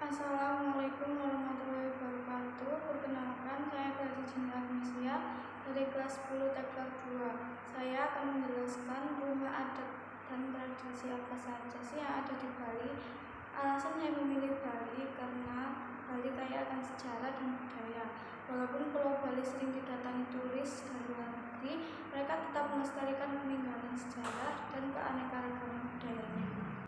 Assalamualaikum warahmatullahi wabarakatuh. Perkenalkan, saya Faiza Cinta Agnesia dari kelas 10 TK 2. Saya akan menjelaskan rumah adat dan tradisi apa saja sih yang ada di Bali. Alasan saya memilih Bali karena Bali kaya akan sejarah dan budaya. Walaupun Pulau Bali sering didatangi turis dari luar negeri, mereka tetap melestarikan peninggalan sejarah dan keanekaragaman budayanya.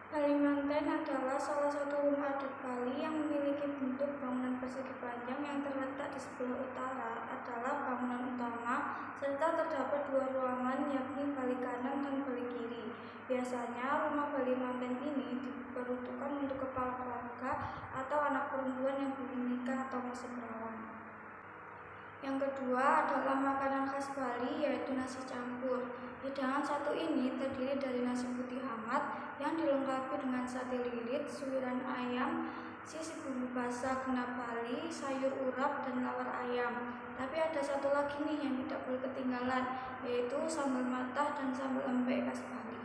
Kalimantan adalah salah satu rumah adat Bali yang memiliki bentuk bangunan persegi panjang yang terletak di sebelah utara adalah bangunan utama serta terdapat dua ruangan yakni Bali kanan dan Bali kiri. Biasanya rumah Kalimantan ini diperuntukkan untuk kepala keluarga atau anak perempuan yang belum menikah atau masih perawan. Yang kedua adalah makanan khas Bali yaitu nasi campur. Hidangan satu ini terdiri dari nasi putih hangat yang dilengkapi dengan sate lilit, suiran ayam, sisik bumbu basah genap Bali, sayur urap, dan lawar ayam. Tapi ada satu lagi nih yang tidak boleh ketinggalan, yaitu sambal matah dan sambal lembek khas Bali.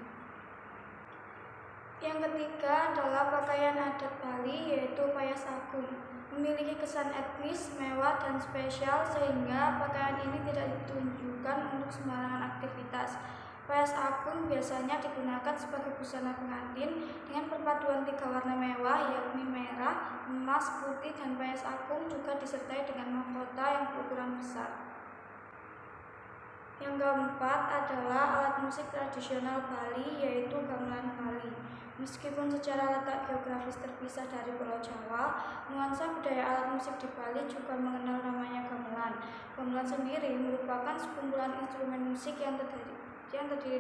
Yang ketiga adalah pakaian adat Bali yaitu payas agung. Memiliki kesan etnis, mewah, dan spesial sehingga pakaian ini tidak ditunjukkan untuk sembarangan aktivitas. Payas agung biasanya digunakan sebagai busana pengantin dengan perpaduan tiga warna mewah yakni merah, emas, putih, dan payas agung juga disertai dengan mahkota yang berukuran besar. Yang keempat adalah alat musik tradisional Bali yaitu gamelan Bali. Meskipun secara letak geografis terpisah dari Pulau Jawa, nuansa budaya alat musik di Bali juga mengenal namanya gamelan. Gamelan sendiri merupakan sekumpulan instrumen musik yang terdiri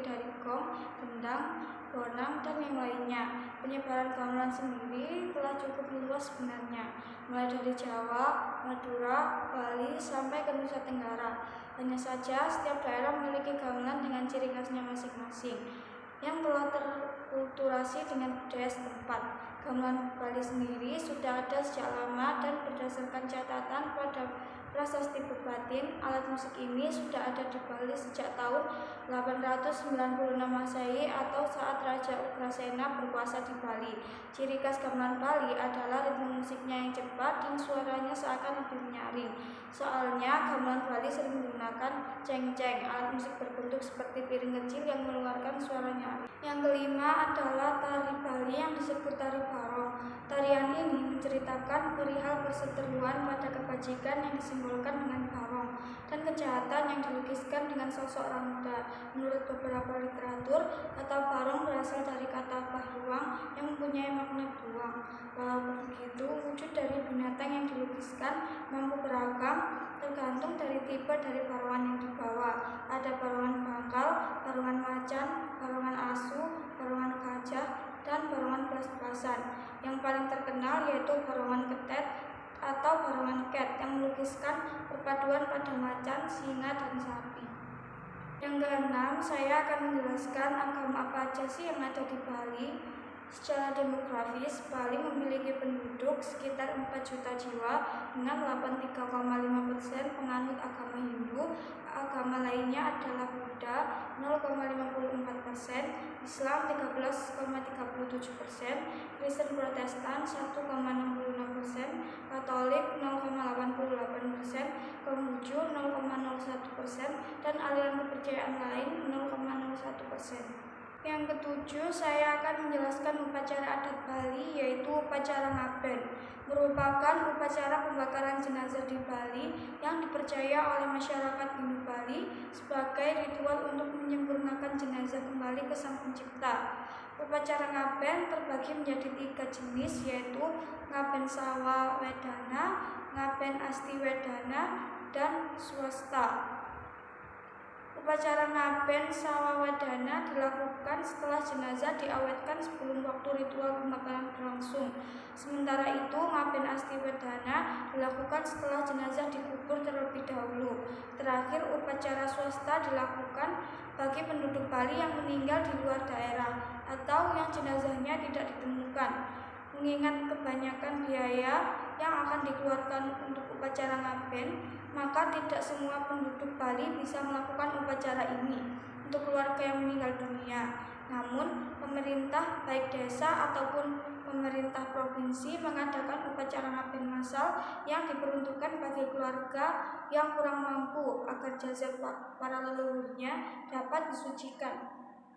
dari gong, gendang, bonang, dan yang lainnya. Penyebaran gamelan sendiri telah cukup luas sebenarnya, mulai dari Jawa, Madura, Bali, sampai ke Nusa Tenggara. Hanya saja setiap daerah memiliki gamelan dengan ciri khasnya masing-masing yang telah terkulturasi dengan budaya setempat. Gamelan Bali sendiri sudah ada sejak lama dan berdasarkan catatan pada prasasti Bebatin, alat musik ini sudah ada di Bali sejak tahun 896 Masehi atau saat Raja Ugrasena berkuasa di Bali. Ciri khas gamelan Bali adalah ritme musiknya yang cepat dan suaranya seakan lebih menyaring. Soalnya gamelan Bali sering menggunakan ceng-ceng, alat musik berbentuk seperti piring kecil yang mengeluarkan suara nyaring. Yang kelima adalah tari Bali yang disebut tari barong. Tarian ini menceritakan perihal perseteruan pada kebajikan yang disimbolkan dengan barong dan kejahatan yang dilukiskan dengan sosok orang muda. Menurut beberapa literatur, kata barong berasal dari kata bahruang yang mempunyai makna beruang. Walaupun begitu, wujud dari binatang yang dilukiskan mampu beragam tergantung dari tipe dari barongan yang dibawa. Ada barongan bangkal, barongan macan, barongan asu, barongan gajah, dan barongan pelas-pelasan. Yang paling terkenal yaitu barongan ketet atau barongan ket yang melukiskan perpaduan pada macan, singa, dan sapi. Yang keenam, saya akan menjelaskan agama apa aja sih yang ada di Bali. Secara demografis, Bali memiliki penduduk sekitar 4 juta jiwa dengan 83,5% penganut agama Hindu. Agama lainnya adalah Buddha 0,54%, Islam 13,37%, Kristen Protestan 1,66%, Katolik 0,88%, Konghucu 0,01%, dan aliran kepercayaan lain 0,01%. Yang ketujuh, saya akan menjelaskan upacara adat Bali yaitu upacara ngaben. Merupakan upacara pembakaran jenazah di Bali yang dipercaya oleh masyarakat Hindu Bali sebagai ritual untuk menyempurnakan jenazah kembali ke Sang Pencipta. Upacara ngaben terbagi menjadi 3 jenis yaitu ngaben sawa wedana, ngaben asti wedana, dan swasta. Upacara ngaben sawawadana dilakukan setelah jenazah diawetkan sebelum waktu ritual pembakaran berlangsung. Sementara itu, ngaben astiwedana dilakukan setelah jenazah dikubur terlebih dahulu. Terakhir, upacara swasta dilakukan bagi penduduk Bali yang meninggal di luar daerah atau yang jenazahnya tidak ditemukan. Mengingat kebanyakan biaya yang akan dikeluarkan untuk upacara ngaben, maka tidak semua penduduk Bali bisa melakukan upacara ini untuk keluarga yang meninggal dunia. Namun, pemerintah baik desa ataupun pemerintah provinsi mengadakan upacara ngaben massal yang diperuntukkan bagi keluarga yang kurang mampu agar jasad para leluhurnya dapat disucikan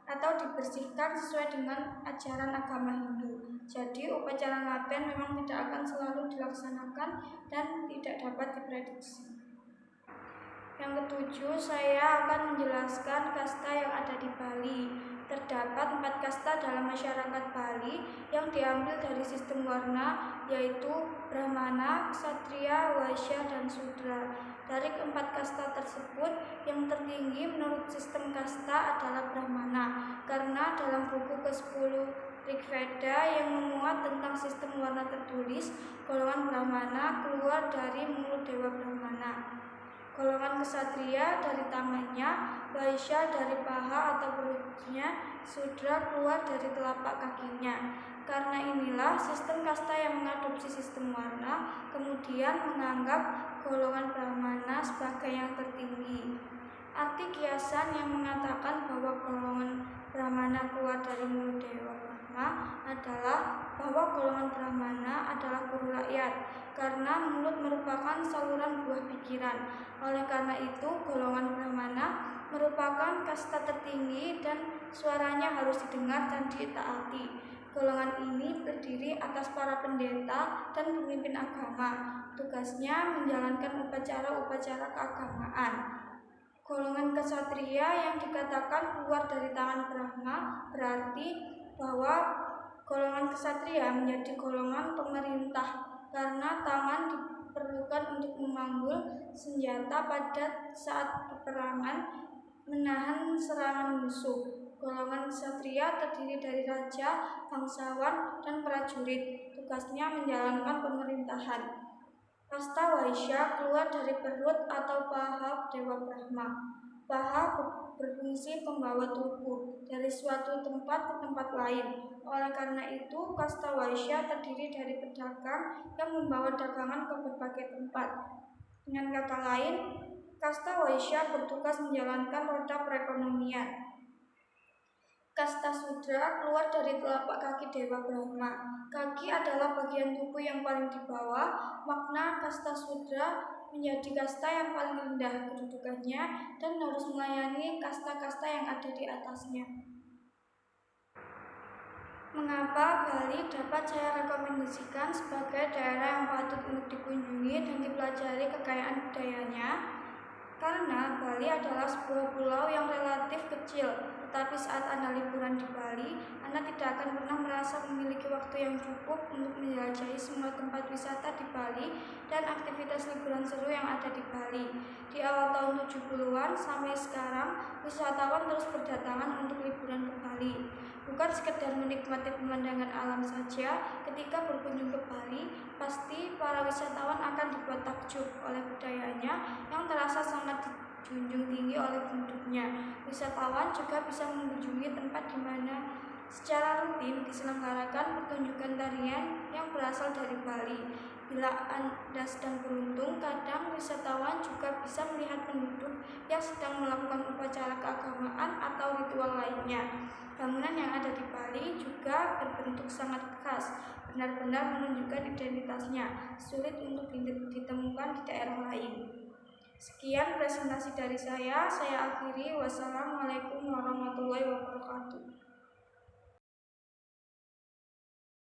atau dibersihkan sesuai dengan ajaran agama Hindu. Jadi upacara ngaben memang tidak akan selalu dilaksanakan dan tidak dapat diprediksi. Yang ketujuh, saya akan menjelaskan kasta yang ada di Bali. Terdapat 4 kasta dalam masyarakat Bali yang diambil dari sistem warna, yaitu Brahmana, Ksatria, Waisya, dan Sudra. Dari keempat kasta tersebut, yang tertinggi menurut sistem kasta adalah Brahmana, karena dalam buku ke-10 Rigveda yang memuat tentang sistem warna tertulis, golongan Brahmana keluar dari mulut Dewa Brahmana. Golongan Ksatria dari tangannya, Waisya dari paha atau perutnya, Sudra keluar dari telapak kakinya. Karena inilah sistem kasta yang mengadopsi sistem warna, kemudian menganggap golongan Brahmana sebagai yang tertinggi. Arti kiasan yang mengatakan bahwa golongan Brahmana keluar dari mulut Dewa Brahma adalah bahwa golongan Brahmana adalah guru rakyat, karena mulut merupakan saluran buah pikiran. Oleh karena itu, golongan Brahmana merupakan kasta tertinggi dan suaranya harus didengar dan ditaati. Golongan ini terdiri atas para pendeta dan pemimpin agama. Tugasnya menjalankan upacara-upacara keagamaan. Golongan Ksatria yang dikatakan keluar dari tangan Brahma berarti bahwa golongan Ksatria menjadi golongan pemerintah, karena tangan diperlukan untuk memanggul senjata pada saat peperangan menahan serangan musuh. Golongan Ksatria terdiri dari raja, bangsawan, dan prajurit. Tugasnya menjalankan pemerintahan. Kasta Waisya keluar dari perut atau paha Dewa Brahma. Paha berfungsi pembawa tubuh dari suatu tempat ke tempat lain. Oleh karena itu, kasta Waisya terdiri dari pedagang yang membawa dagangan ke berbagai tempat. Dengan kata lain, kasta Waisya bertugas menjalankan roda perekonomian. Kasta Sudra keluar dari telapak kaki Dewa Brahma. Kaki adalah bagian tubuh yang paling di bawah. Makna kasta Sudra menjadi kasta yang paling rendah kedudukannya dan harus melayani kasta-kasta yang ada di atasnya. Mengapa Bali dapat saya rekomendasikan sebagai daerah yang patut untuk dikunjungi dan dipelajari kekayaan budayanya? Karena Bali adalah sebuah pulau yang relatif kecil, tetapi saat Anda liburan di Bali, Anda tidak akan pernah merasa memiliki waktu yang cukup untuk menjelajahi semua tempat wisata di Bali dan aktivitas liburan seru yang ada di Bali. Di awal tahun 70-an sampai sekarang, wisatawan terus berdatangan untuk liburan ke Bali. Bukan sekedar menikmati pemandangan alam saja, ketika berkunjung ke Bali, pasti para wisatawan akan dibuat takjub oleh budayanya yang terasa sangat dijunjung tinggi oleh penduduknya. Wisatawan juga bisa mengunjungi tempat di mana secara rutin diselenggarakan pertunjukan tarian yang berasal dari Bali. Bila Anda sedang beruntung, kadang wisatawan juga bisa melihat penduduk yang sedang melakukan upacara keagamaan atau ritual lainnya. Bangunan yang ada di Bali juga berbentuk sangat khas, benar-benar menunjukkan identitasnya, sulit untuk ditemukan di daerah lain. Sekian presentasi dari saya akhiri. Wassalamualaikum warahmatullahi wabarakatuh.